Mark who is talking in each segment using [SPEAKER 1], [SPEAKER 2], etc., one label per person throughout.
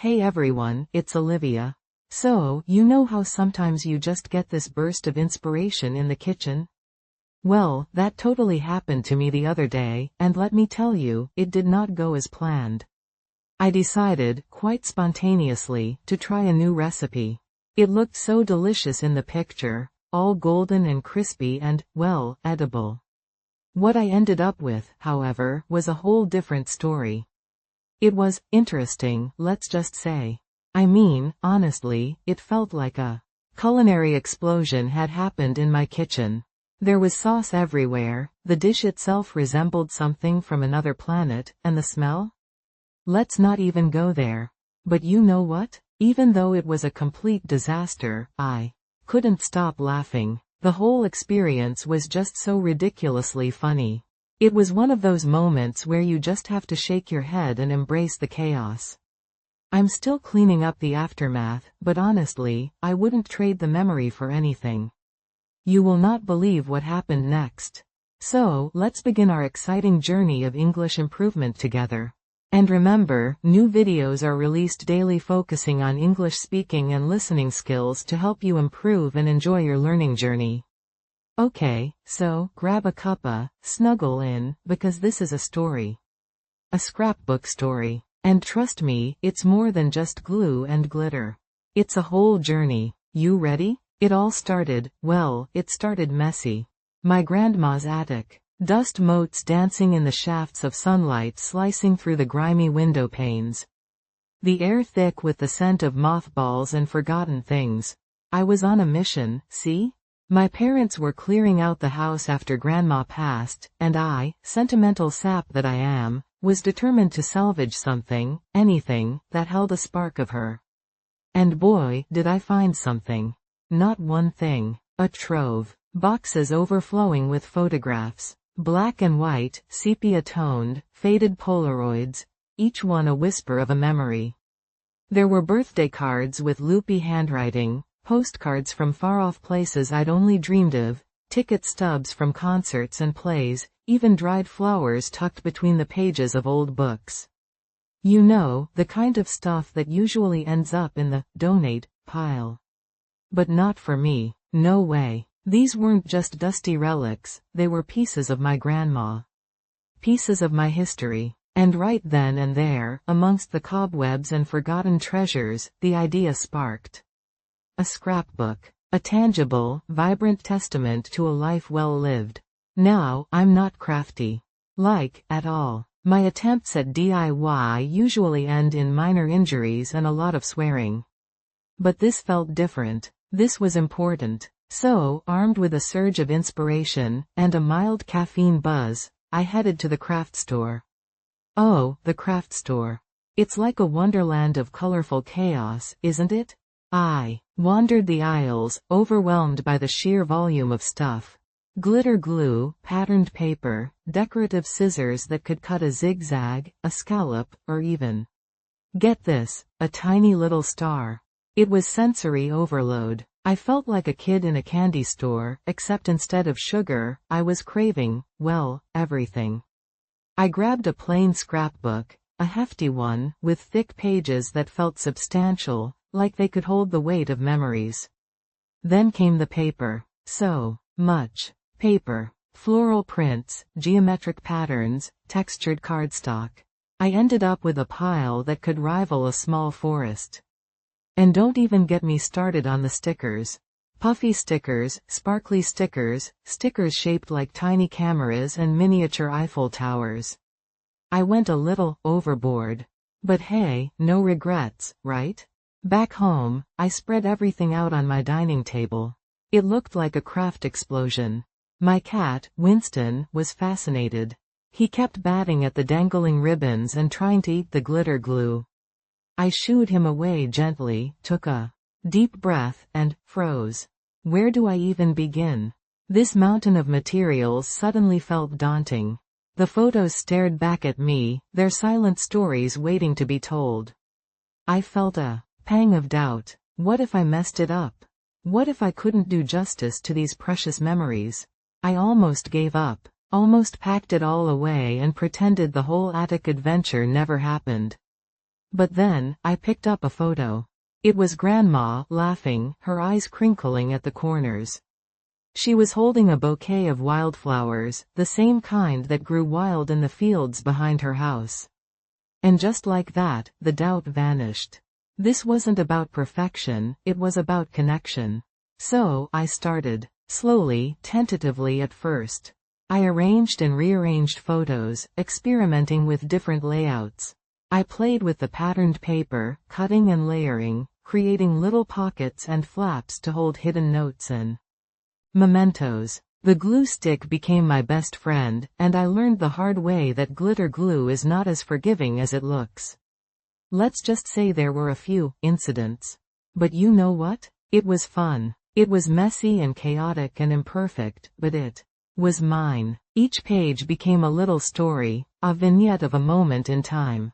[SPEAKER 1] Hey everyone, it's Olivia. So, you know how sometimes you just get this burst of inspiration in the kitchen? Well, that totally happened to me the other day, and let me tell you, it did not go as planned. I decided, quite spontaneously, to try a new recipe. It looked so delicious in the picture, all golden and crispy and, well, edible. What I ended up with, however, was a whole different story. It was interesting, let's just say. I mean, honestly, it felt like a culinary explosion had happened in my kitchen. There was sauce everywhere, the dish itself resembled something from another planet, and the smell? Let's not even go there. But you know what? Even though it was a complete disaster, I couldn't stop laughing. The whole experience was just so ridiculously funny. It was one of those moments where you just have to shake your head and embrace the chaos. I'm still cleaning up the aftermath, but honestly, I wouldn't trade the memory for anything. You will not believe what happened next. So, let's begin our exciting journey of English improvement together. And remember, new videos are released daily focusing on English speaking and listening skills to help you improve and enjoy your learning journey. Okay, so, grab a cuppa, snuggle in, because this is a story. A scrapbook story. And trust me, it's more than just glue and glitter. It's a whole journey. You ready? It all started messy. My grandma's attic. Dust motes dancing in the shafts of sunlight slicing through the grimy window panes. The air thick with the scent of mothballs and forgotten things. I was on a mission, see? My parents were clearing out the house after Grandma passed, and I, sentimental sap that I am, was determined to salvage something, anything, that held a spark of her. And boy, did I find something. Not one thing. A trove. Boxes overflowing with photographs. Black and white, sepia-toned, faded Polaroids, each one a whisper of a memory. There were birthday cards with loopy handwriting, postcards from far-off places I'd only dreamed of, ticket stubs from concerts and plays, even dried flowers tucked between the pages of old books. You know, the kind of stuff that usually ends up in the donate pile. But not for me. No way. These weren't just dusty relics, they were pieces of my grandma. Pieces of my history. And right then and there, amongst the cobwebs and forgotten treasures, the idea sparked. A scrapbook. A tangible, vibrant testament to a life well lived. Now, I'm not crafty. At all. My attempts at DIY usually end in minor injuries and a lot of swearing. But this felt different. This was important. So, armed with a surge of inspiration, and a mild caffeine buzz, I headed to the craft store. Oh, the craft store. It's like a wonderland of colorful chaos, isn't it? I wandered the aisles, overwhelmed by the sheer volume of stuff. Glitter glue, patterned paper, decorative scissors that could cut a zigzag, a scallop, or even, get this, a tiny little star. It was sensory overload. I felt like a kid in a candy store, except instead of sugar, I was craving, well, everything. I grabbed a plain scrapbook, a hefty one, with thick pages that felt substantial, like they could hold the weight of memories. Then came the paper. So much paper. Floral prints, geometric patterns, textured cardstock. I ended up with a pile that could rival a small forest. And don't even get me started on the stickers. Puffy stickers, sparkly stickers, stickers shaped like tiny cameras and miniature Eiffel towers. I went a little overboard. But hey, no regrets, right? Back home, I spread everything out on my dining table. It looked like a craft explosion. My cat, Winston, was fascinated. He kept batting at the dangling ribbons and trying to eat the glitter glue. I shooed him away gently, took a deep breath, and froze. Where do I even begin? This mountain of materials suddenly felt daunting. The photos stared back at me, their silent stories waiting to be told. I felt a pang of doubt. What if I messed it up? What if I couldn't do justice to these precious memories? I almost gave up, almost packed it all away and pretended the whole attic adventure never happened. But then, I picked up a photo. It was Grandma, laughing, her eyes crinkling at the corners. She was holding a bouquet of wildflowers, the same kind that grew wild in the fields behind her house. And just like that, the doubt vanished. This wasn't about perfection, it was about connection. So, I started. Slowly, tentatively at first. I arranged and rearranged photos, experimenting with different layouts. I played with the patterned paper, cutting and layering, creating little pockets and flaps to hold hidden notes and mementos. The glue stick became my best friend, and I learned the hard way that glitter glue is not as forgiving as it looks. Let's just say there were a few incidents. But you know what? It was fun. It was messy and chaotic and imperfect, but it was mine. Each page became a little story, a vignette of a moment in time.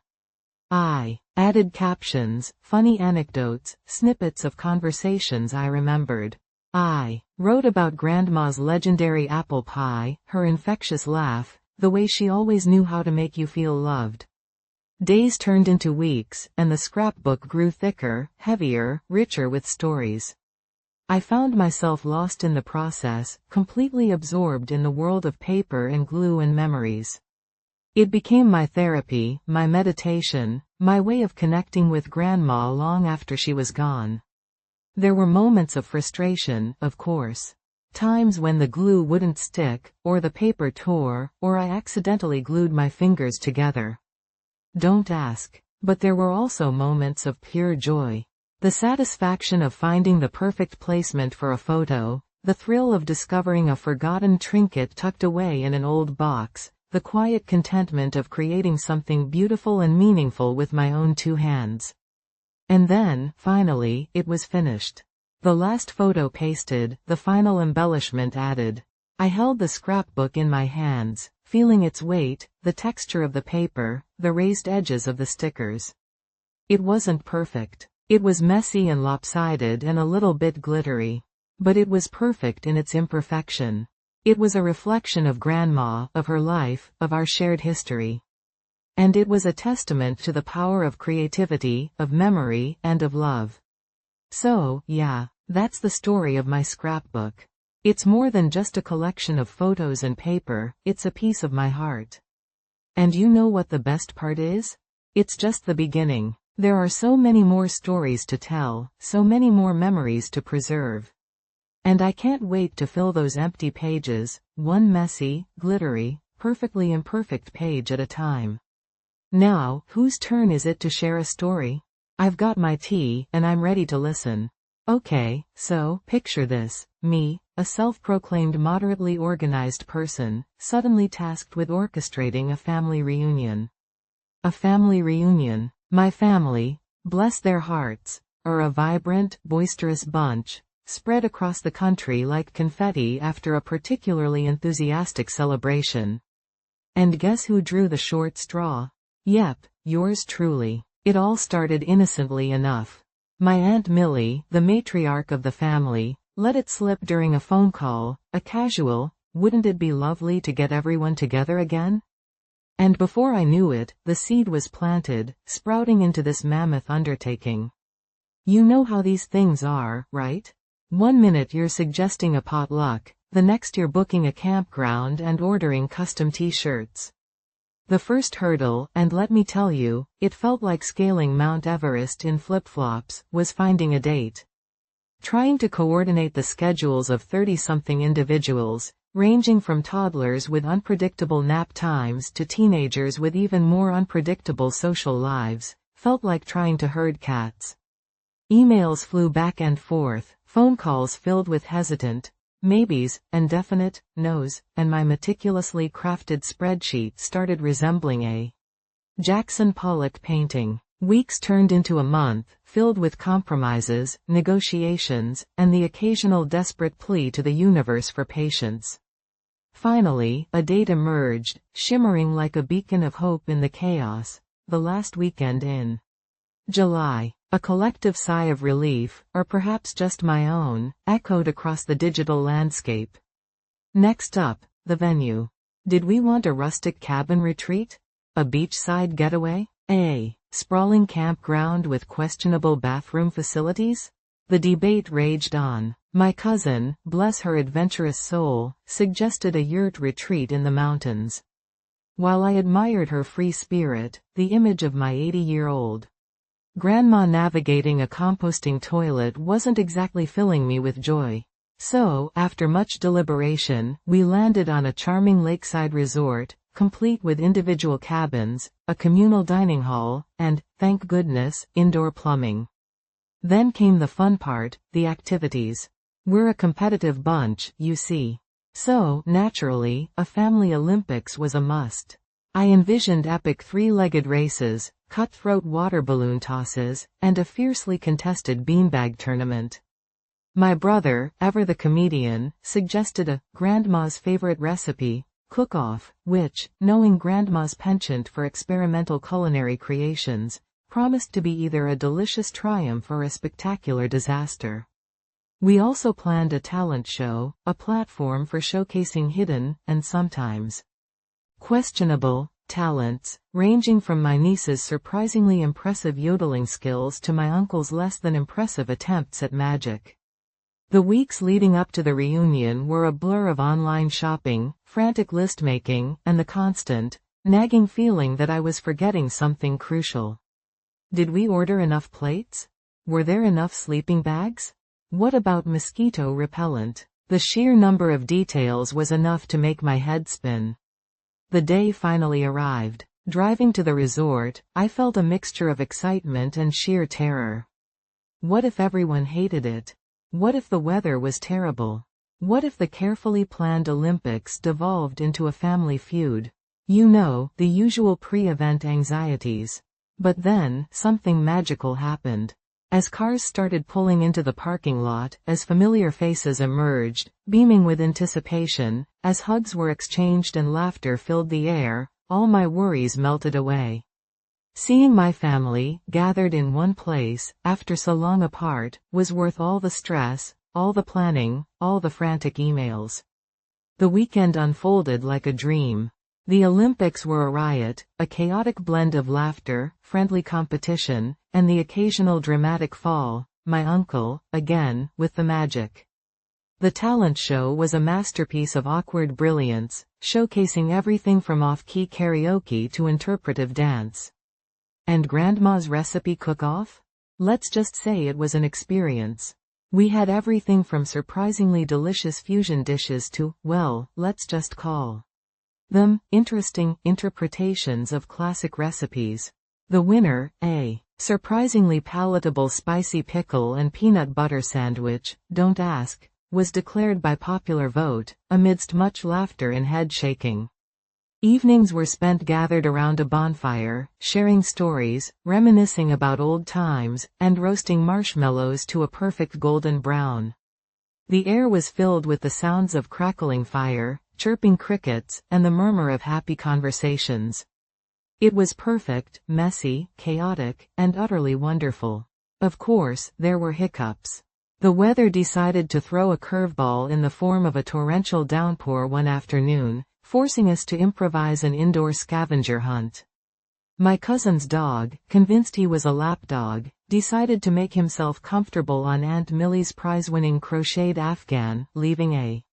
[SPEAKER 1] I added captions, funny anecdotes, snippets of conversations I remembered. I wrote about Grandma's legendary apple pie, her infectious laugh, the way she always knew how to make you feel loved. Days turned into weeks, and the scrapbook grew thicker, heavier, richer with stories. I found myself lost in the process, completely absorbed in the world of paper and glue and memories. It became my therapy, my meditation, my way of connecting with Grandma long after she was gone. There were moments of frustration, of course. Times when the glue wouldn't stick, or the paper tore, or I accidentally glued my fingers together. Don't ask. But there were also moments of pure joy. The satisfaction of finding the perfect placement for a photo, the thrill of discovering a forgotten trinket tucked away in an old box, the quiet contentment of creating something beautiful and meaningful with my own two hands. And then, finally, it was finished. The last photo pasted, the final embellishment added. I held the scrapbook in my hands, feeling its weight, the texture of the paper, the raised edges of the stickers. It wasn't perfect. It was messy and lopsided and a little bit glittery. But it was perfect in its imperfection. It was a reflection of Grandma, of her life, of our shared history. And it was a testament to the power of creativity, of memory, and of love. So, yeah, that's the story of my scrapbook. It's more than just a collection of photos and paper, it's a piece of my heart. And you know what the best part is? It's just the beginning. There are so many more stories to tell, so many more memories to preserve. And I can't wait to fill those empty pages, one messy, glittery, perfectly imperfect page at a time. Now, whose turn is it to share a story? I've got my tea, and I'm ready to listen. Okay, so, picture this, me, a self-proclaimed moderately organized person, suddenly tasked with orchestrating a family reunion. A family reunion. My family, bless their hearts, are a vibrant, boisterous bunch, spread across the country like confetti after a particularly enthusiastic celebration. And guess who drew the short straw? Yep, yours truly. It all started innocently enough. My Aunt Millie, the matriarch of the family, let it slip during a phone call, a casual, "Wouldn't it be lovely to get everyone together again?" And before I knew it, the seed was planted, sprouting into this mammoth undertaking. You know how these things are, right? One minute you're suggesting a potluck, the next you're booking a campground and ordering custom t-shirts. The first hurdle, and let me tell you, it felt like scaling Mount Everest in flip-flops, was finding a date. Trying to coordinate the schedules of 30-something individuals, ranging from toddlers with unpredictable nap times to teenagers with even more unpredictable social lives, felt like trying to herd cats. Emails flew back and forth, phone calls filled with hesitant maybes, and definite no's, and my meticulously crafted spreadsheet started resembling a Jackson Pollock painting. Weeks turned into a month, filled with compromises, negotiations, and the occasional desperate plea to the universe for patience. Finally, a date emerged, shimmering like a beacon of hope in the chaos, the last weekend in July. A collective sigh of relief, or perhaps just my own, echoed across the digital landscape. Next up, the venue. Did we want a rustic cabin retreat? A beachside getaway? A sprawling campground with questionable bathroom facilities? The debate raged on. My cousin, bless her adventurous soul, suggested a yurt retreat in the mountains. While I admired her free spirit, the image of my 80-year-old grandma navigating a composting toilet wasn't exactly filling me with joy. So, after much deliberation, we landed on a charming lakeside resort, complete with individual cabins, a communal dining hall, and, thank goodness, indoor plumbing. Then came the fun part, the activities. We're a competitive bunch, you see. So, naturally, a family Olympics was a must. I envisioned epic three-legged races, cutthroat water balloon tosses, and a fiercely contested beanbag tournament. My brother, ever the comedian, suggested a grandma's favorite recipe cook-off, which, knowing grandma's penchant for experimental culinary creations, promised to be either a delicious triumph or a spectacular disaster. We also planned a talent show, a platform for showcasing hidden, and sometimes questionable, talents, ranging from my niece's surprisingly impressive yodeling skills to my uncle's less than impressive attempts at magic. The weeks leading up to the reunion were a blur of online shopping, frantic list-making, and the constant, nagging feeling that I was forgetting something crucial. Did we order enough plates? Were there enough sleeping bags? What about mosquito repellent? The sheer number of details was enough to make my head spin. The day finally arrived. Driving to the resort, I felt a mixture of excitement and sheer terror. What if everyone hated it? What if the weather was terrible? What if the carefully planned Olympics devolved into a family feud? You know, the usual pre-event anxieties. But then, something magical happened. As cars started pulling into the parking lot, as familiar faces emerged, beaming with anticipation, as hugs were exchanged and laughter filled the air, all my worries melted away. Seeing my family, gathered in one place, after so long apart, was worth all the stress, all the planning, all the frantic emails. The weekend unfolded like a dream. The Olympics were a riot, a chaotic blend of laughter, friendly competition, and the occasional dramatic fall, my uncle, again, with the magic. The talent show was a masterpiece of awkward brilliance, showcasing everything from off-key karaoke to interpretive dance. And Grandma's recipe cook-off? Let's just say it was an experience. We had everything from surprisingly delicious fusion dishes to, well, let's just call them interesting interpretations of classic recipes. The winner, a surprisingly palatable spicy pickle and peanut butter sandwich, don't ask, was declared by popular vote, amidst much laughter and head shaking. Evenings were spent gathered around a bonfire, sharing stories, reminiscing about old times, and roasting marshmallows to a perfect golden brown. The air was filled with the sounds of crackling fire, chirping crickets, and the murmur of happy conversations. It was perfect, messy, chaotic, and utterly wonderful. Of course, there were hiccups. The weather decided to throw a curveball in the form of a torrential downpour one afternoon, forcing us to improvise an indoor scavenger hunt. My cousin's dog, convinced he was a lapdog, decided to make himself comfortable on Aunt Millie's prize-winning crocheted Afghan, leaving a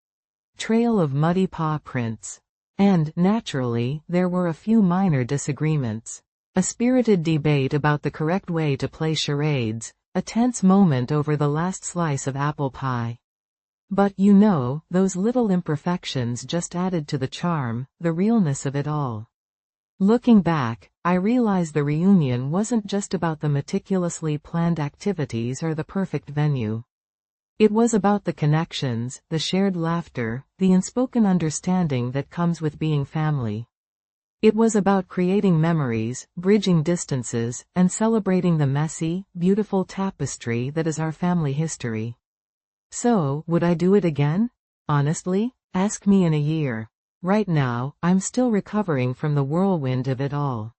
[SPEAKER 1] trail of muddy paw prints. And, naturally, there were a few minor disagreements. A spirited debate about the correct way to play charades, a tense moment over the last slice of apple pie. But, you know, those little imperfections just added to the charm, the realness of it all. Looking back, I realize the reunion wasn't just about the meticulously planned activities or the perfect venue. It was about the connections, the shared laughter, the unspoken understanding that comes with being family. It was about creating memories, bridging distances, and celebrating the messy, beautiful tapestry that is our family history. So, would I do it again? Honestly? Ask me in a year. Right now, I'm still recovering from the whirlwind of it all.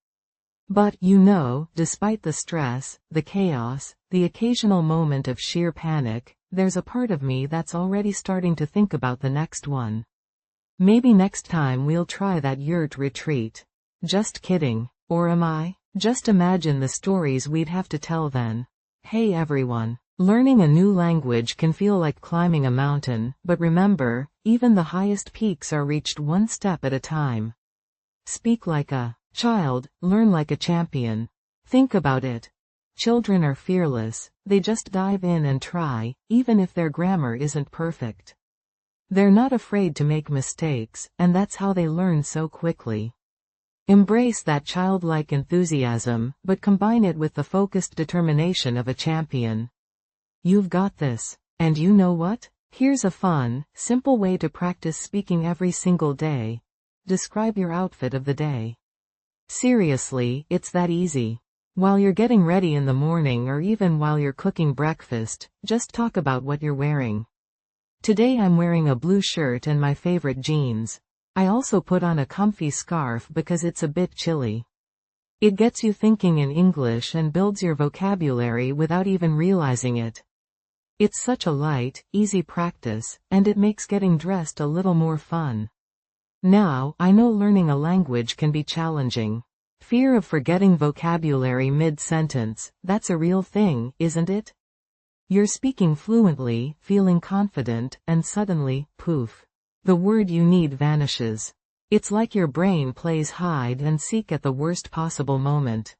[SPEAKER 1] But, you know, despite the stress, the chaos, the occasional moment of sheer panic, there's a part of me that's already starting to think about the next one. Maybe next time we'll try that yurt retreat. Just kidding. Or am I? Just imagine the stories we'd have to tell then. Hey everyone. Learning a new language can feel like climbing a mountain, but remember, even the highest peaks are reached one step at a time. Speak like a child, learn like a champion. Think about it. Children are fearless, they just dive in and try, even if their grammar isn't perfect. They're not afraid to make mistakes, and that's how they learn so quickly. Embrace that childlike enthusiasm, but combine it with the focused determination of a champion. You've got this. And you know what? Here's a fun, simple way to practice speaking every single day. Describe your outfit of the day. Seriously, it's that easy. While you're getting ready in the morning or even while you're cooking breakfast, just talk about what you're wearing. Today I'm wearing a blue shirt and my favorite jeans. I also put on a comfy scarf because it's a bit chilly. It gets you thinking in English and builds your vocabulary without even realizing it. It's such a light, easy practice, and it makes getting dressed a little more fun. Now, I know learning a language can be challenging. Fear of forgetting vocabulary mid-sentence, that's a real thing, isn't it? You're speaking fluently, feeling confident, and suddenly, poof. The word you need vanishes. It's like your brain plays hide and seek at the worst possible moment.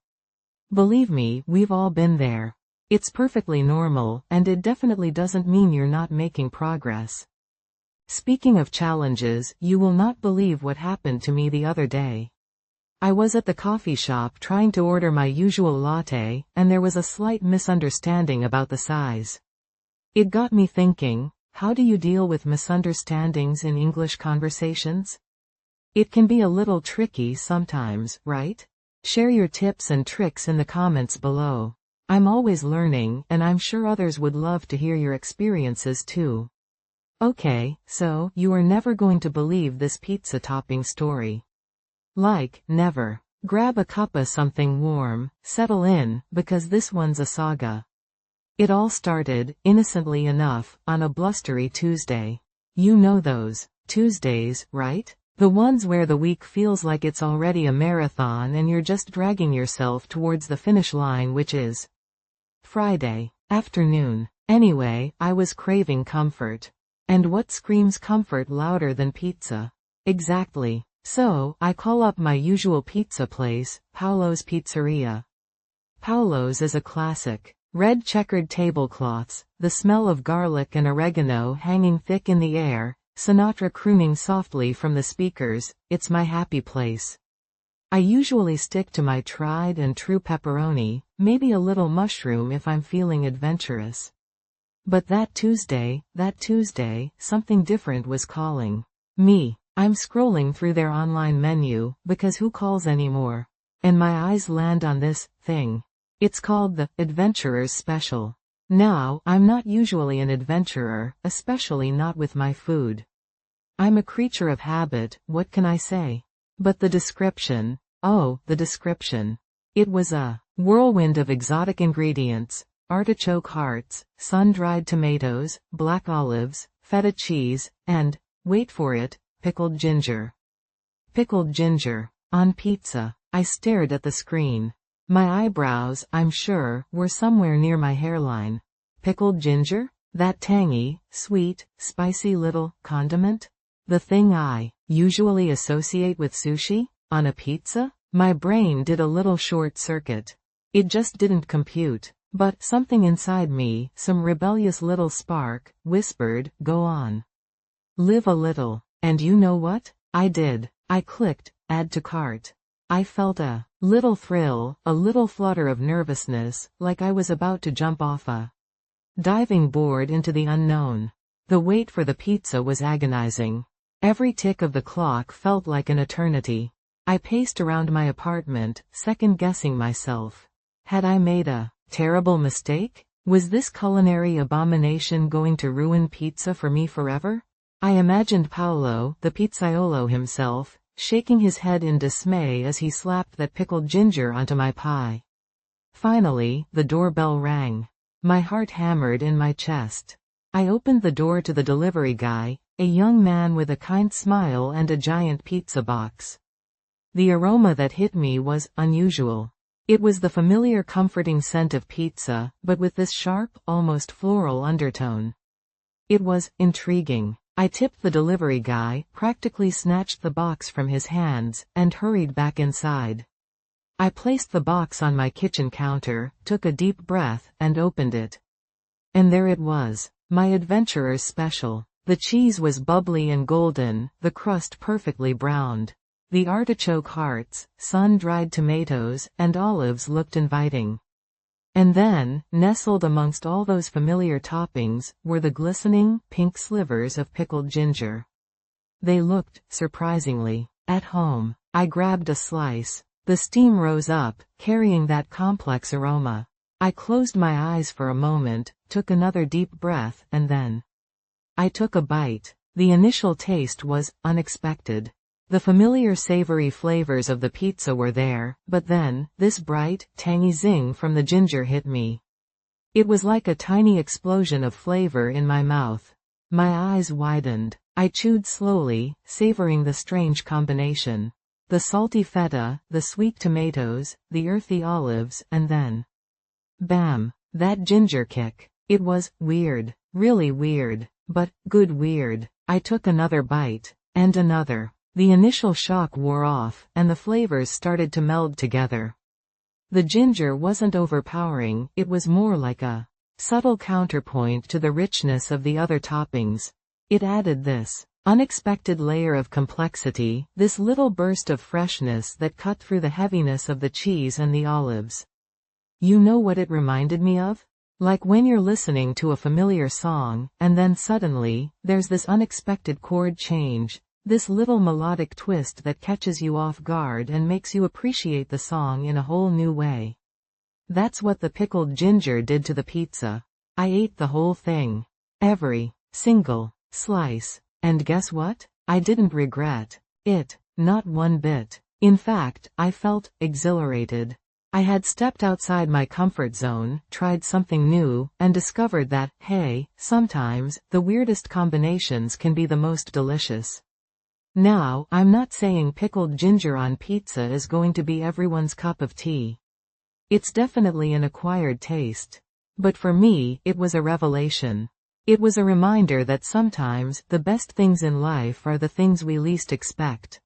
[SPEAKER 1] Believe me, we've all been there. It's perfectly normal, and it definitely doesn't mean you're not making progress. Speaking of challenges, you will not believe what happened to me the other day. I was at the coffee shop trying to order my usual latte, and there was a slight misunderstanding about the size. It got me thinking, how do you deal with misunderstandings in English conversations? It can be a little tricky sometimes, right? Share your tips and tricks in the comments below. I'm always learning, and I'm sure others would love to hear your experiences too. Okay, so, you are never going to believe this pizza topping story. Like, never. Grab a cup of something warm, settle in, because this one's a saga. It all started, innocently enough, on a blustery Tuesday. You know those Tuesdays, right? The ones where the week feels like it's already a marathon and you're just dragging yourself towards the finish line, which is Friday afternoon. Anyway, I was craving comfort. And what screams comfort louder than pizza? Exactly. So, I call up my usual pizza place, Paolo's Pizzeria. Paolo's is a classic. Red checkered tablecloths, the smell of garlic and oregano hanging thick in the air, Sinatra crooning softly from the speakers, it's my happy place. I usually stick to my tried and true pepperoni, maybe a little mushroom if I'm feeling adventurous. But that Tuesday, something different was calling me. I'm scrolling through their online menu, because who calls anymore? And my eyes land on this thing. It's called the Adventurer's Special. Now, I'm not usually an adventurer, especially not with my food. I'm a creature of habit, what can I say? But the description. Oh, the description. It was a whirlwind of exotic ingredients, artichoke hearts, sun-dried tomatoes, black olives, feta cheese, and, wait for it, pickled ginger. Pickled ginger. On pizza. I stared at the screen. My eyebrows, I'm sure, were somewhere near my hairline. Pickled ginger? That tangy, sweet, spicy little condiment? The thing I usually associate with sushi? On a pizza? My brain did a little short circuit. It just didn't compute. But something inside me, some rebellious little spark, whispered, go on. Live a little. And you know what? I did. I clicked, add to cart. I felt a little thrill, a little flutter of nervousness, like I was about to jump off a diving board into the unknown. The wait for the pizza was agonizing. Every tick of the clock felt like an eternity. I paced around my apartment, second-guessing myself. Had I made a terrible mistake? Was this culinary abomination going to ruin pizza for me forever? I imagined Paolo, the pizzaiolo himself, shaking his head in dismay as he slapped that pickled ginger onto my pie. Finally, the doorbell rang. My heart hammered in my chest. I opened the door to the delivery guy, a young man with a kind smile and a giant pizza box. The aroma that hit me was unusual. It was the familiar comforting scent of pizza, but with this sharp, almost floral undertone. It was intriguing. I tipped the delivery guy, practically snatched the box from his hands, and hurried back inside. I placed the box on my kitchen counter, took a deep breath, and opened it. And there it was, my adventurer's special. The cheese was bubbly and golden, the crust perfectly browned. The artichoke hearts, sun-dried tomatoes, and olives looked inviting. And then, nestled amongst all those familiar toppings, were the glistening, pink slivers of pickled ginger. They looked, surprisingly, at home. I grabbed a slice. The steam rose up, carrying that complex aroma. I closed my eyes for a moment, took another deep breath, and then I took a bite. The initial taste was unexpected. The familiar savory flavors of the pizza were there, but then, this bright, tangy zing from the ginger hit me. It was like a tiny explosion of flavor in my mouth. My eyes widened. I chewed slowly, savoring the strange combination. The salty feta, the sweet tomatoes, the earthy olives, and then bam! That ginger kick. It was weird. Really weird. But good weird. I took another bite. And another. The initial shock wore off, and the flavors started to meld together. The ginger wasn't overpowering, it was more like a subtle counterpoint to the richness of the other toppings. It added this unexpected layer of complexity, this little burst of freshness that cut through the heaviness of the cheese and the olives. You know what it reminded me of? Like when you're listening to a familiar song, and then suddenly, there's this unexpected chord change, this little melodic twist that catches you off guard and makes you appreciate the song in a whole new way. That's what the pickled ginger did to the pizza. I ate the whole thing. Every single slice. And guess what? I didn't regret it. Not one bit. In fact, I felt exhilarated. I had stepped outside my comfort zone, tried something new, and discovered that, hey, sometimes, the weirdest combinations can be the most delicious. Now, I'm not saying pickled ginger on pizza is going to be everyone's cup of tea. It's definitely an acquired taste. But for me, it was a revelation. It was a reminder that sometimes, the best things in life are the things we least expect.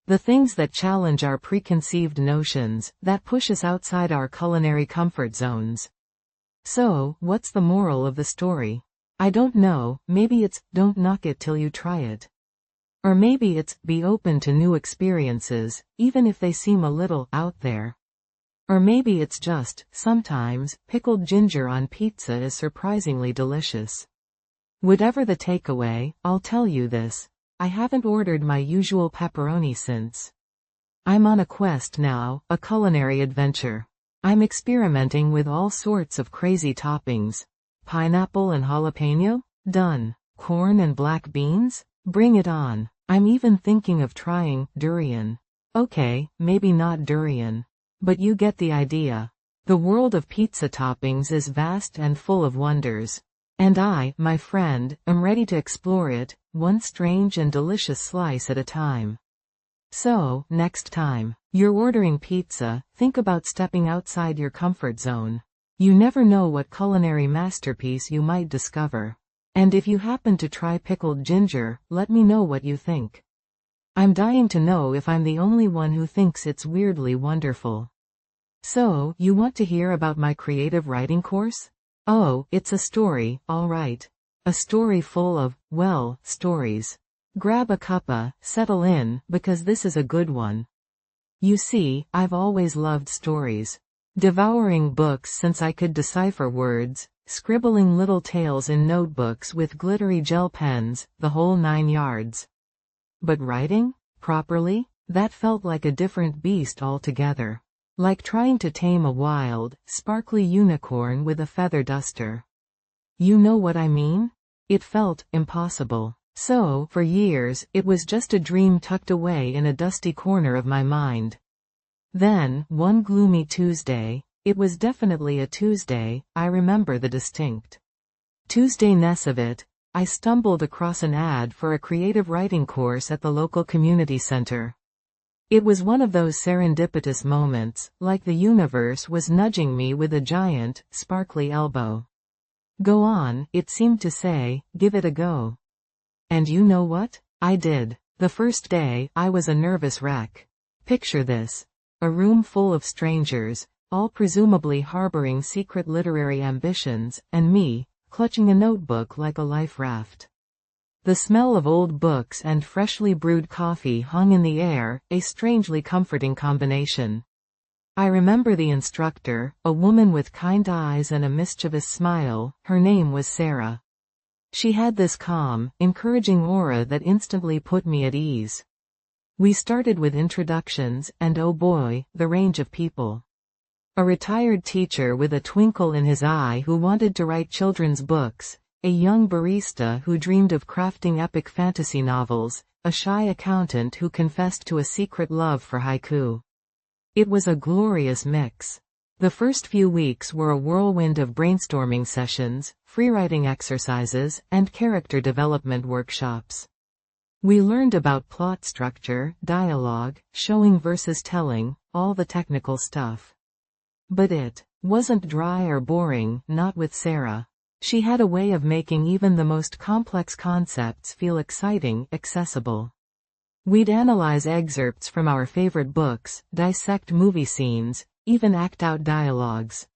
[SPEAKER 1] The things that challenge our preconceived notions, that push us outside our culinary comfort zones. So, what's the moral of the story? I don't know, maybe it's, don't knock it till you try it. Or maybe it's, be open to new experiences, even if they seem a little out there. Or maybe it's just, sometimes, pickled ginger on pizza is surprisingly delicious. Whatever the takeaway, I'll tell you this. I haven't ordered my usual pepperoni since. I'm on a quest now, a culinary adventure. I'm experimenting with all sorts of crazy toppings. Pineapple and jalapeno? Done. Corn and black beans? Bring it on. I'm even thinking of trying durian. Okay, maybe not durian. But you get the idea. The world of pizza toppings is vast and full of wonders. And I, my friend, am ready to explore it, one strange and delicious slice at a time. So, next time you're ordering pizza, think about stepping outside your comfort zone. You never know what culinary masterpiece you might discover. And if you happen to try pickled ginger, let me know what you think. I'm dying to know if I'm the only one who thinks it's weirdly wonderful. So, you want to hear about my creative writing course? Oh, it's a story, all right. A story full of, well, stories. Grab a cuppa, settle in, because this is a good one. You see, I've always loved stories. Devouring books since I could decipher words, scribbling little tales in notebooks with glittery gel pens, the whole 9 yards. But writing? Properly? That felt like a different beast altogether. Like trying to tame a wild, sparkly unicorn with a feather duster. You know what I mean? It felt impossible. So, for years, it was just a dream tucked away in a dusty corner of my mind. Then, one gloomy Tuesday, it was definitely a Tuesday, I remember the distinct Tuesday-ness of it, I stumbled across an ad for a creative writing course at the local community center. It was one of those serendipitous moments, like the universe was nudging me with a giant, sparkly elbow. Go on, it seemed to say, give it a go. And you know what? I did. The first day, I was a nervous wreck. Picture this. A room full of strangers, all presumably harboring secret literary ambitions, and me, clutching a notebook like a life raft. The smell of old books and freshly brewed coffee hung in the air, a strangely comforting combination. I remember the instructor, a woman with kind eyes and a mischievous smile. Her name was Sarah. She had this calm, encouraging aura that instantly put me at ease. We started with introductions, and oh boy, the range of people. A retired teacher with a twinkle in his eye who wanted to write children's books, a young barista who dreamed of crafting epic fantasy novels, a shy accountant who confessed to a secret love for haiku. It was a glorious mix. The first few weeks were a whirlwind of brainstorming sessions, freewriting exercises, and character development workshops. We learned about plot structure, dialogue, showing versus telling, all the technical stuff. But it wasn't dry or boring, not with Sarah. She had a way of making even the most complex concepts feel exciting, accessible. We'd analyze excerpts from our favorite books, dissect movie scenes, even act out dialogues.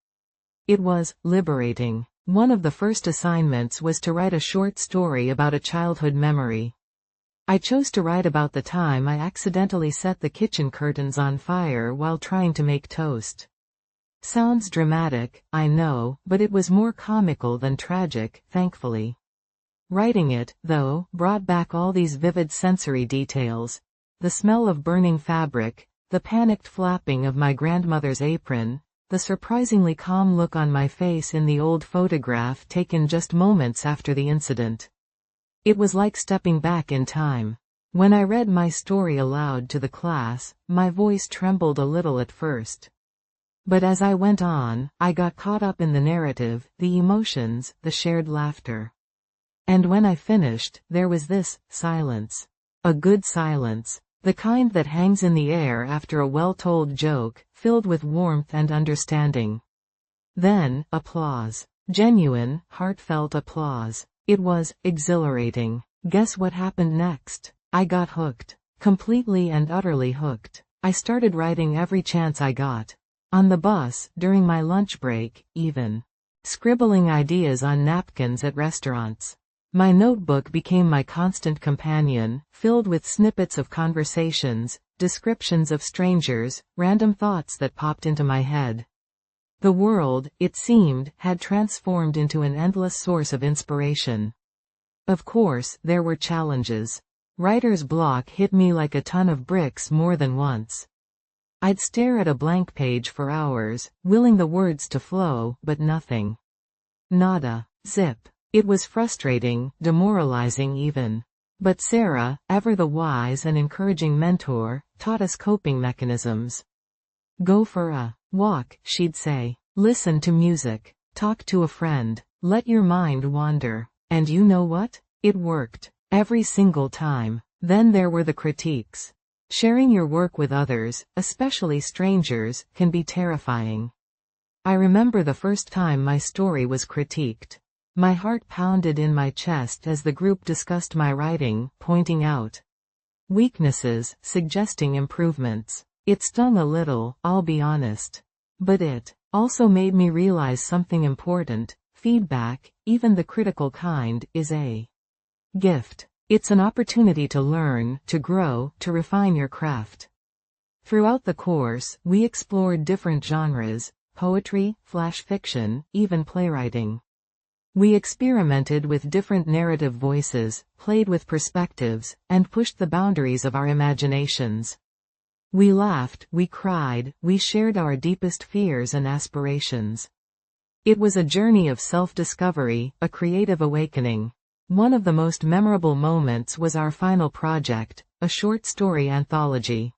[SPEAKER 1] It was liberating. One of the first assignments was to write a short story about a childhood memory. I chose to write about the time I accidentally set the kitchen curtains on fire while trying to make toast. Sounds dramatic, I know, but it was more comical than tragic, thankfully. Writing it, though, brought back all these vivid sensory details. The smell of burning fabric, the panicked flapping of my grandmother's apron, the surprisingly calm look on my face in the old photograph taken just moments after the incident. It was like stepping back in time. When I read my story aloud to the class, my voice trembled a little at first. But as I went on, I got caught up in the narrative, the emotions, the shared laughter. And when I finished, there was this silence. A good silence. The kind that hangs in the air after a well-told joke, filled with warmth and understanding. Then, applause. Genuine, heartfelt applause. It was exhilarating. Guess what happened next? I got hooked. Completely and utterly hooked. I started writing every chance I got. On the bus, during my lunch break, even. Scribbling ideas on napkins at restaurants. My notebook became my constant companion, filled with snippets of conversations, descriptions of strangers, random thoughts that popped into my head. The world, it seemed, had transformed into an endless source of inspiration. Of course, there were challenges. Writer's block hit me like a ton of bricks more than once. I'd stare at a blank page for hours, willing the words to flow, but nothing. Nada. Zip. It was frustrating, demoralizing even. But Sarah, ever the wise and encouraging mentor, taught us coping mechanisms. Go for a walk, she'd say. Listen to music. Talk to a friend. Let your mind wander. And you know what? It worked. Every single time. Then there were the critiques. Sharing your work with others, especially strangers, can be terrifying. I remember the first time my story was critiqued. My heart pounded in my chest as the group discussed my writing, pointing out weaknesses, suggesting improvements. It stung a little, I'll be honest. But it also made me realize something important. Feedback, even the critical kind, is a gift. It's an opportunity to learn, to grow, to refine your craft. Throughout the course, we explored different genres, poetry, flash fiction, even playwriting. We experimented with different narrative voices, played with perspectives, and pushed the boundaries of our imaginations. We laughed, we cried, we shared our deepest fears and aspirations. It was a journey of self-discovery, a creative awakening. One of the most memorable moments was our final project, a short story anthology.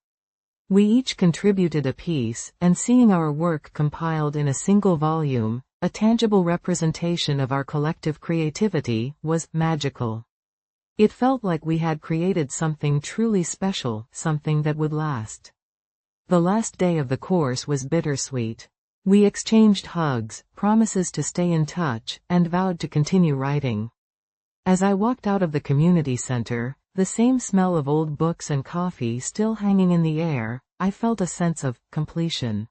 [SPEAKER 1] We each contributed a piece, and seeing our work compiled in a single volume, a tangible representation of our collective creativity, was magical. It felt like we had created something truly special, something that would last. The last day of the course was bittersweet. We exchanged hugs, promises to stay in touch, and vowed to continue writing. As I walked out of the community center, the same smell of old books and coffee still hanging in the air, I felt a sense of completion.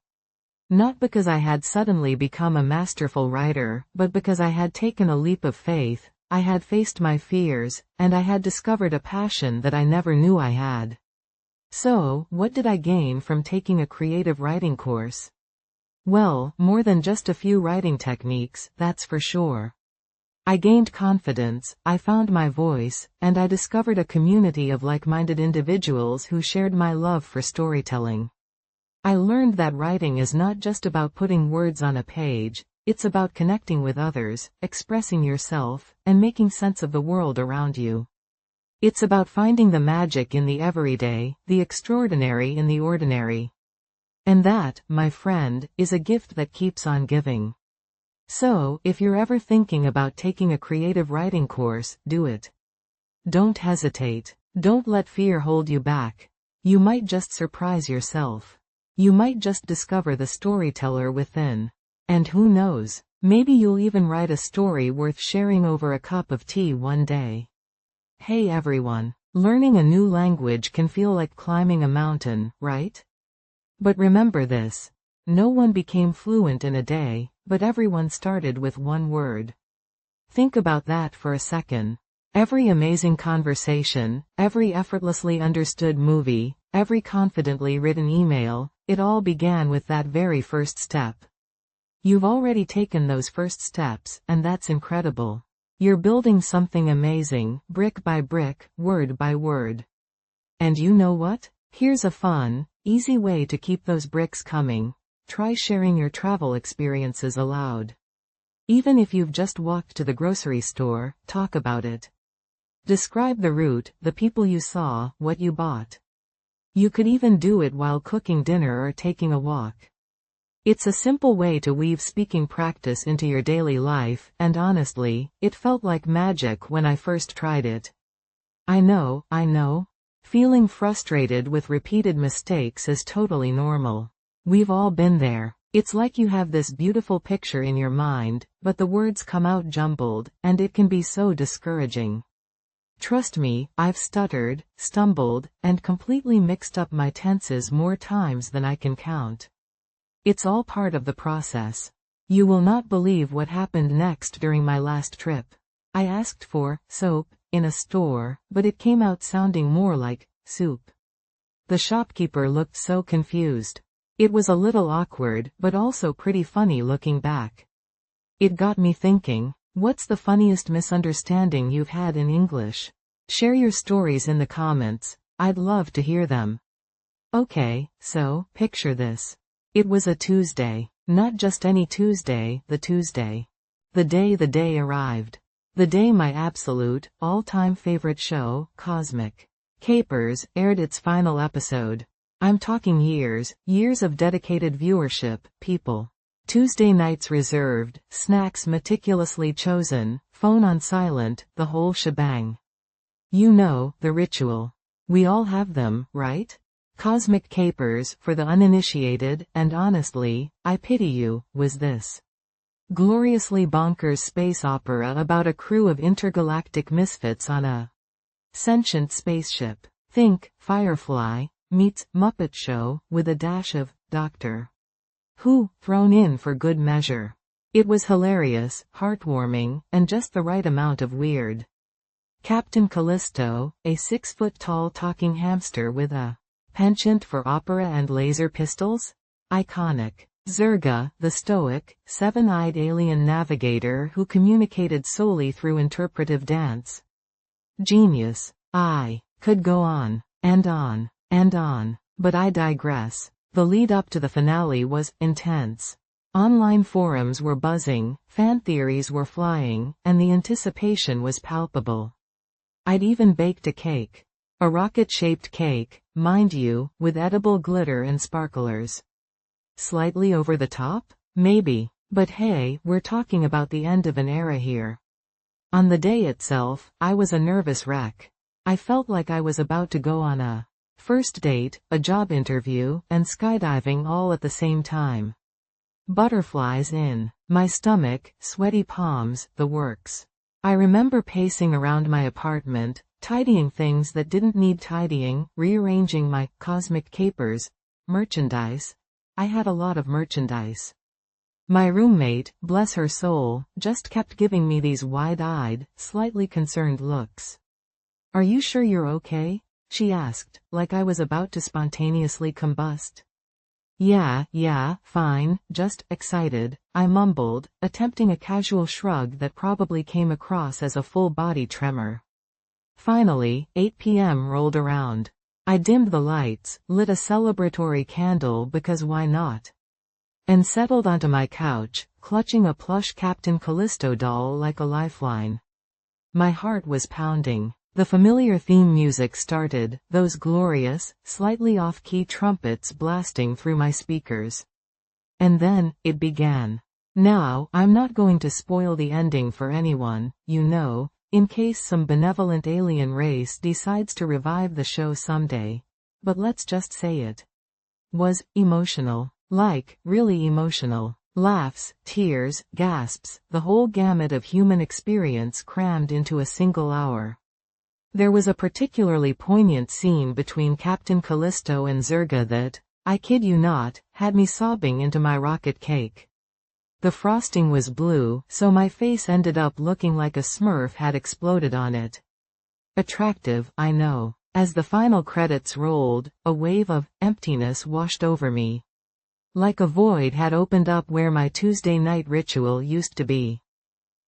[SPEAKER 1] Not because I had suddenly become a masterful writer, but because I had taken a leap of faith, I had faced my fears, and I had discovered a passion that I never knew I had. So, what did I gain from taking a creative writing course? Well, more than just a few writing techniques, that's for sure. I gained confidence, I found my voice, and I discovered a community of like-minded individuals who shared my love for storytelling. I learned that writing is not just about putting words on a page, it's about connecting with others, expressing yourself, and making sense of the world around you. It's about finding the magic in the everyday, the extraordinary in the ordinary. And that, my friend, is a gift that keeps on giving. So, if you're ever thinking about taking a creative writing course, do it. Don't hesitate. Don't let fear hold you back. You might just surprise yourself. You might just discover the storyteller within. And who knows, maybe you'll even write a story worth sharing over a cup of tea one day. Hey everyone, learning a new language can feel like climbing a mountain, right? But remember this. No one became fluent in a day, but everyone started with one word. Think about that for a second. Every amazing conversation, every effortlessly understood movie, every confidently written email, it all began with that very first step. You've already taken those first steps, and that's incredible. You're building something amazing, brick by brick, word by word. And you know what? Here's a fun, easy way to keep those bricks coming. Try sharing your travel experiences aloud. Even if you've just walked to the grocery store, talk about it. Describe the route, the people you saw, what you bought. You could even do it while cooking dinner or taking a walk. It's a simple way to weave speaking practice into your daily life, and honestly, it felt like magic when I first tried it. I know. Feeling frustrated with repeated mistakes is totally normal. We've all been there. It's like you have this beautiful picture in your mind, but the words come out jumbled, and it can be so discouraging. Trust me, I've stuttered, stumbled, and completely mixed up my tenses more times than I can count. It's all part of the process. You will not believe what happened next during my last trip. I asked for soap in a store, but it came out sounding more like soup. The shopkeeper looked so confused. It was a little awkward, but also pretty funny looking back. It got me thinking, what's the funniest misunderstanding you've had in English? Share your stories in the comments. I'd love to hear them. Okay, so, picture this. It was a Tuesday. Not just any Tuesday, the Tuesday. The day arrived. The day my absolute, all-time favorite show, Cosmic Capers, aired its final episode. I'm talking years of dedicated viewership, people. Tuesday nights reserved, snacks meticulously chosen, phone on silent, the whole shebang. You know, the ritual. We all have them, right? Cosmic Capers, for the uninitiated, and honestly, I pity you, was this gloriously bonkers space opera about a crew of intergalactic misfits on a sentient spaceship. Think, Firefly meets Muppet Show, with a dash of Doctor Who thrown in for good measure. It was hilarious, heartwarming, and just the right amount of weird. Captain Callisto, a 6-foot-tall talking hamster with a penchant for opera and laser pistols? Iconic. Zerga, the stoic, seven-eyed alien navigator who communicated solely through interpretive dance. Genius. I could go on, and on, and on, but I digress. The lead up to the finale was intense. Online forums were buzzing, fan theories were flying, and the anticipation was palpable. I'd even baked a cake. A rocket-shaped cake, mind you, with edible glitter and sparklers. Slightly over the top? Maybe. But hey, we're talking about the end of an era here. On the day itself, I was a nervous wreck. I felt like I was about to go on a first date, a job interview, and skydiving all at the same time. Butterflies in my stomach, sweaty palms, the works. I remember pacing around my apartment, tidying things that didn't need tidying, rearranging my cosmic capers merchandise. I had a lot of merchandise. My roommate, bless her soul, just kept giving me these wide-eyed, slightly concerned looks. "Are you sure you're okay?" she asked, like I was about to spontaneously combust. Yeah, fine, just excited," I mumbled, attempting a casual shrug that probably came across as a full-body tremor. Finally, 8 p.m. rolled around. I dimmed the lights, lit a celebratory candle because why not? And settled onto my couch, clutching a plush Captain Callisto doll like a lifeline. My heart was pounding. The familiar theme music started, those glorious, slightly off-key trumpets blasting through my speakers. And then, it began. Now, I'm not going to spoil the ending for anyone, you know, in case some benevolent alien race decides to revive the show someday. But let's just say it was emotional. Like, really emotional. Laughs, tears, gasps, the whole gamut of human experience crammed into a single hour. There was a particularly poignant scene between Captain Callisto and Zerga that, I kid you not, had me sobbing into my rocket cake. The frosting was blue, so my face ended up looking like a Smurf had exploded on it. Attractive, I know. As the final credits rolled, a wave of emptiness washed over me. Like a void had opened up where my Tuesday night ritual used to be.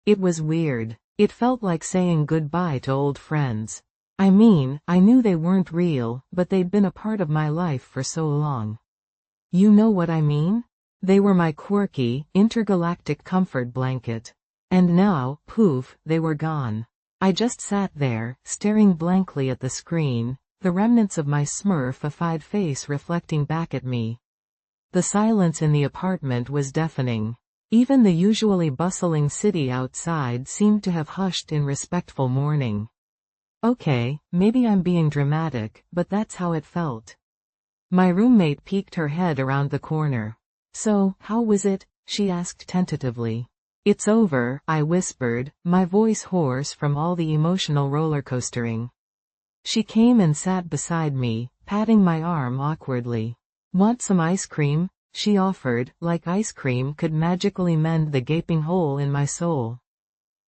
[SPEAKER 1] It was weird. It felt like saying goodbye to old friends. I mean, I knew they weren't real, but they'd been a part of my life for so long. You know what I mean? They were my quirky, intergalactic comfort blanket. And now, poof, they were gone. I just sat there, staring blankly at the screen, the remnants of my Smurfified face reflecting back at me. The silence in the apartment was deafening. Even the usually bustling city outside seemed to have hushed in respectful mourning. Okay, maybe I'm being dramatic, but that's how it felt. My roommate peeked her head around the corner. "So, how was it?" she asked tentatively. "It's over," I whispered, my voice hoarse from all the emotional rollercoastering. She came and sat beside me, patting my arm awkwardly. "Want some ice cream?" she offered, like ice cream could magically mend the gaping hole in my soul.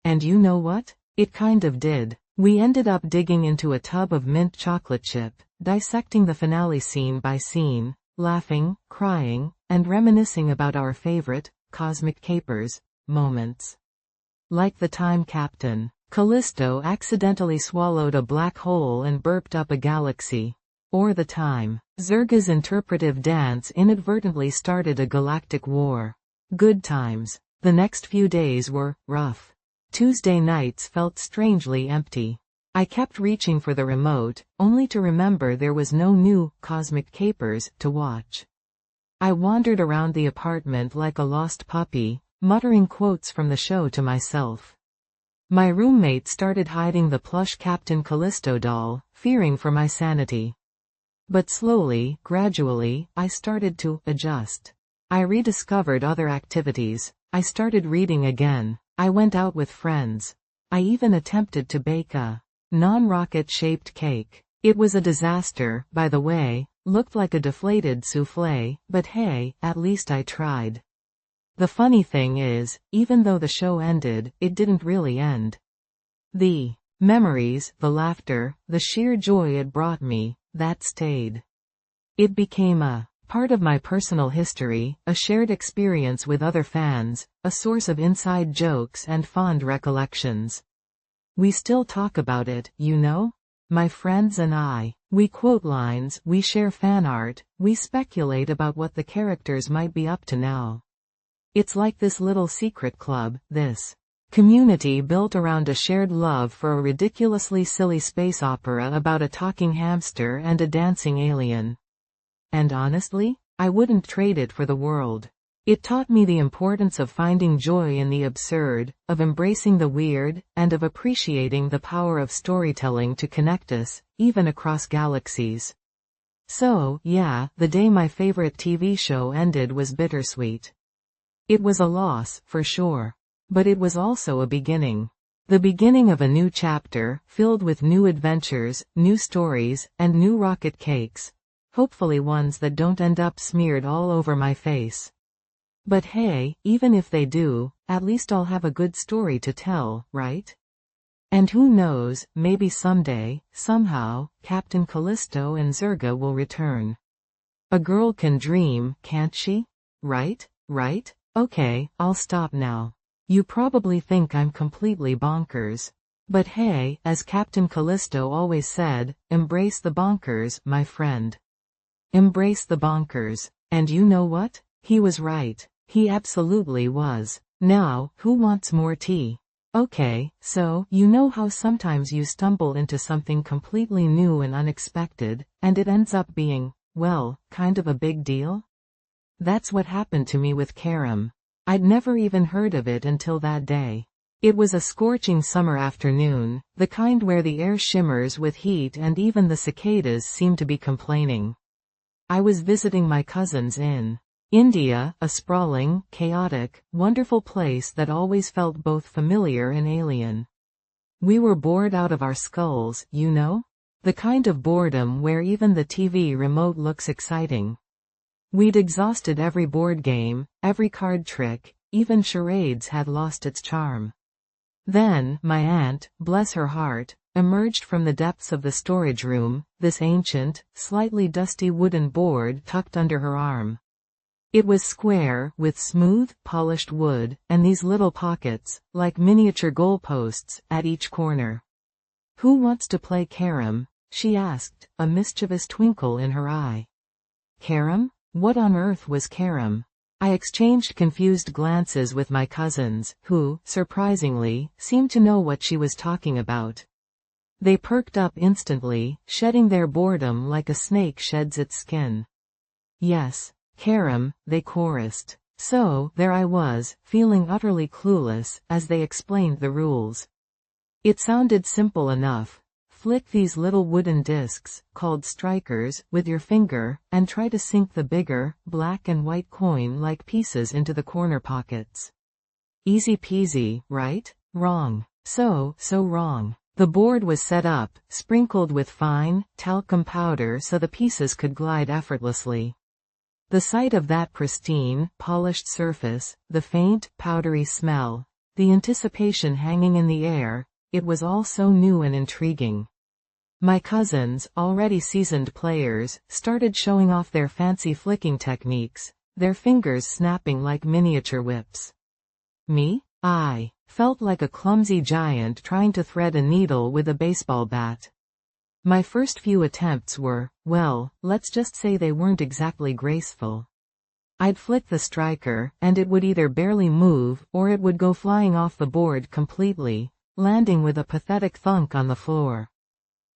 [SPEAKER 1] And you know what? It kind of did. We ended up digging into a tub of mint chocolate chip, dissecting the finale scene by scene, laughing, crying, and reminiscing about our favorite, cosmic capers, moments. Like the time Captain Callisto accidentally swallowed a black hole and burped up a galaxy. Or the time Zerga's interpretive dance inadvertently started a galactic war. Good times. The next few days were rough. Tuesday nights felt strangely empty. I kept reaching for the remote, only to remember there was no new cosmic capers to watch. I wandered around the apartment like a lost puppy, muttering quotes from the show to myself. My roommate started hiding the plush Captain Callisto doll, fearing for my sanity. But slowly, gradually, I started to adjust. I rediscovered other activities. I started reading again. I went out with friends. I even attempted to bake a non-rocket-shaped cake. It was a disaster, by the way, looked like a deflated soufflé, but hey, at least I tried. The funny thing is, even though the show ended, it didn't really end. The memories, the laughter, the sheer joy it brought me, that stayed. It became a part of my personal history, a shared experience with other fans, a source of inside jokes and fond recollections. We still talk about it, you know? My friends and I. We quote lines, we share fan art, we speculate about what the characters might be up to now. It's like this little secret club, this community built around a shared love for a ridiculously silly space opera about a talking hamster and a dancing alien. And honestly, I wouldn't trade it for the world. It taught me the importance of finding joy in the absurd, of embracing the weird, and of appreciating the power of storytelling to connect us, even across galaxies. So, yeah, the day my favorite TV show ended was bittersweet. It was a loss, for sure. But it was also a beginning. The beginning of a new chapter, filled with new adventures, new stories, and new rocket cakes. Hopefully ones that don't end up smeared all over my face. But hey, even if they do, at least I'll have a good story to tell, right? And who knows, maybe someday, somehow, Captain Callisto and Zerga will return. A girl can dream, can't she? Right? Right? Okay, I'll stop now. You probably think I'm completely bonkers. But hey, as Captain Callisto always said, embrace the bonkers, my friend. Embrace the bonkers. And you know what? He was right. He absolutely was. Now, who wants more tea? Okay, so, you know how sometimes you stumble into something completely new and unexpected, and it ends up being, well, kind of a big deal? That's what happened to me with carom. I'd never even heard of it until that day. It was a scorching summer afternoon, the kind where the air shimmers with heat and even the cicadas seem to be complaining. I was visiting my cousins in India, a sprawling, chaotic, wonderful place that always felt both familiar and alien. We were bored out of our skulls, you know? The kind of boredom where even the TV remote looks exciting. We'd exhausted every board game, every card trick, even charades had lost its charm. Then, my aunt, bless her heart, emerged from the depths of the storage room, this ancient, slightly dusty wooden board tucked under her arm. It was square, with smooth, polished wood, and these little pockets, like miniature goalposts, at each corner. "Who wants to play carom?" she asked, a mischievous twinkle in her eye. Carom? What on earth was carom? I exchanged confused glances with my cousins, who, surprisingly, seemed to know what she was talking about. They perked up instantly, shedding their boredom like a snake sheds its skin. Yes, carom, they chorused. So, there I was, feeling utterly clueless, as they explained the rules. It sounded simple enough. Flick these little wooden discs, called strikers, with your finger, and try to sink the bigger, black and white coin-like pieces into the corner pockets. Easy peasy, right? Wrong. So wrong. The board was set up, sprinkled with fine, talcum powder so the pieces could glide effortlessly. The sight of that pristine, polished surface, the faint, powdery smell, the anticipation hanging in the air, it was all so new and intriguing. My cousins, already seasoned players, started showing off their fancy flicking techniques, their fingers snapping like miniature whips. Me? I felt like a clumsy giant trying to thread a needle with a baseball bat. My first few attempts were, well, let's just say they weren't exactly graceful. I'd flick the striker, and it would either barely move, or it would go flying off the board completely, landing with a pathetic thunk on the floor.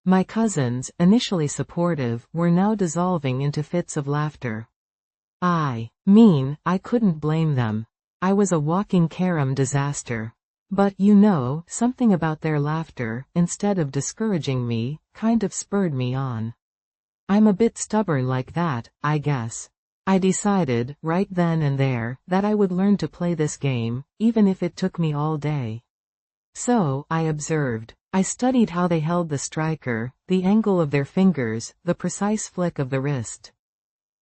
[SPEAKER 1] My cousins, initially supportive, were now dissolving into fits of laughter. I couldn't blame them. I was a walking carom disaster. But, you know, something about their laughter, instead of discouraging me, kind of spurred me on. I'm a bit stubborn like that, I guess. I decided, right then and there, that I would learn to play this game, even if it took me all day. So, I observed. I studied how they held the striker, the angle of their fingers, the precise flick of the wrist.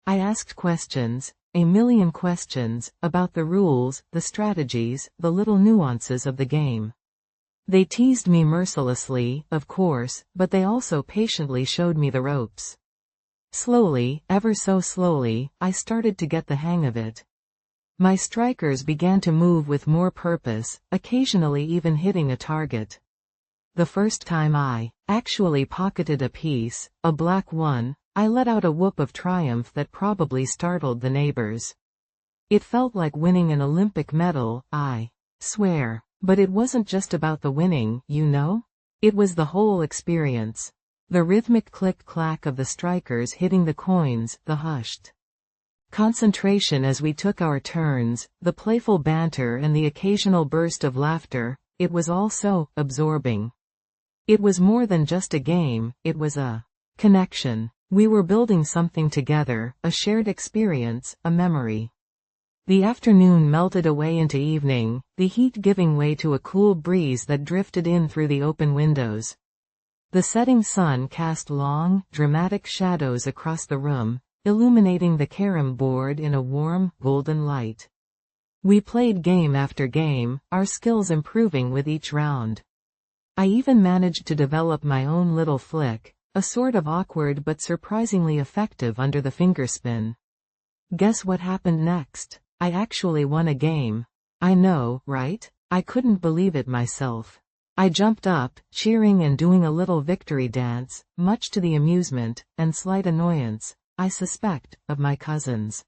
[SPEAKER 1] I asked questions, a million questions, about the rules, the strategies, the little nuances of the game. They teased me mercilessly, of course, but they also patiently showed me the ropes. Slowly, ever so slowly, I started to get the hang of it. My strikers began to move with more purpose, occasionally even hitting a target. The first time I actually pocketed a piece, a black one, I let out a whoop of triumph that probably startled the neighbors. It felt like winning an Olympic medal, I swear. But it wasn't just about the winning, you know? It was the whole experience. The rhythmic click-clack of the strikers hitting the coins, the hushed Concentration as we took our turns, the playful banter and the occasional burst of laughter, it was all so absorbing. It was more than just a game, it was a connection. We were building something together, a shared experience, a memory. The afternoon melted away into evening, the heat giving way to a cool breeze that drifted in through the open windows. The setting sun cast long, dramatic shadows across the room, illuminating the carom board in a warm, golden light. We played game after game, our skills improving with each round. I even managed to develop my own little flick, a sort of awkward but surprisingly effective under the fingerspin. Guess what happened next? I actually won a game. I know, right? I couldn't believe it myself. I jumped up, cheering and doing a little victory dance, much to the amusement, and slight annoyance, I suspect, of my cousins.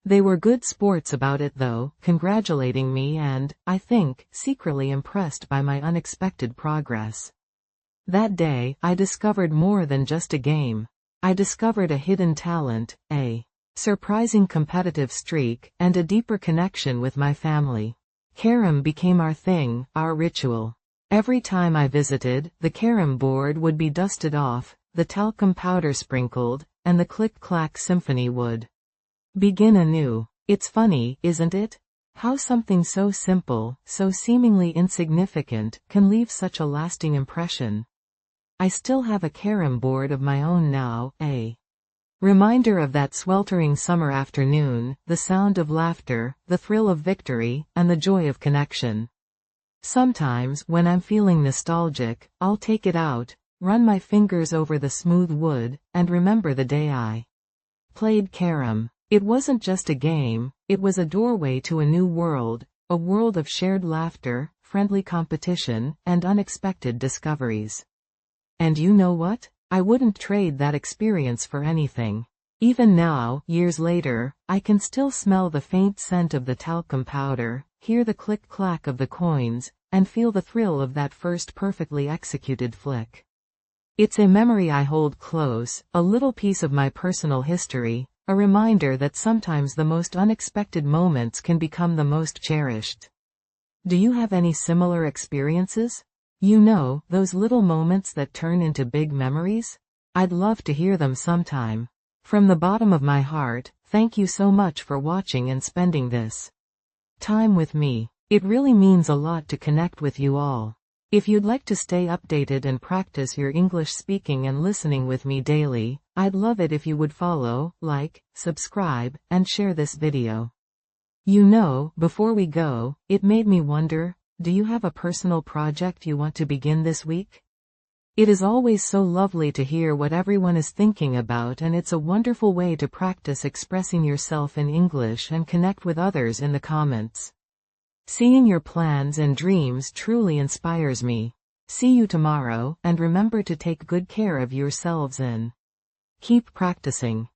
[SPEAKER 1] They were good sports about it though, congratulating me and, I think, secretly impressed by my unexpected progress. That day, I discovered more than just a game. I discovered a hidden talent, a surprising competitive streak, and a deeper connection with my family. Carom became our thing, our ritual. Every time I visited, the carom board would be dusted off, the talcum powder sprinkled, and the click-clack symphony would begin anew. It's funny, isn't it? How something so simple, so seemingly insignificant, can leave such a lasting impression. I still have a carom board of my own now, a reminder of that sweltering summer afternoon, the sound of laughter, the thrill of victory, and the joy of connection. Sometimes, when I'm feeling nostalgic, I'll take it out, run my fingers over the smooth wood, and remember the day I played carom. It wasn't just a game, it was a doorway to a new world, a world of shared laughter, friendly competition, and unexpected discoveries. And you know what? I wouldn't trade that experience for anything. Even now, years later, I can still smell the faint scent of the talcum powder, hear the click-clack of the coins, and feel the thrill of that first perfectly executed flick. It's a memory I hold close, a little piece of my personal history, a reminder that sometimes the most unexpected moments can become the most cherished. Do you have any similar experiences? You know, those little moments that turn into big memories? I'd love to hear them sometime. From the bottom of my heart, thank you so much for watching and spending this time with me. It really means a lot to connect with you all. If you'd like to stay updated and practice your English speaking and listening with me daily, I'd love it if you would follow, like, subscribe, and share this video. You know, before we go, it made me wonder, do you have a personal project you want to begin this week? It is always so lovely to hear what everyone is thinking about, and it's a wonderful way to practice expressing yourself in English and connect with others in the comments. Seeing your plans and dreams truly inspires me. See you tomorrow, and remember to take good care of yourselves and keep practicing.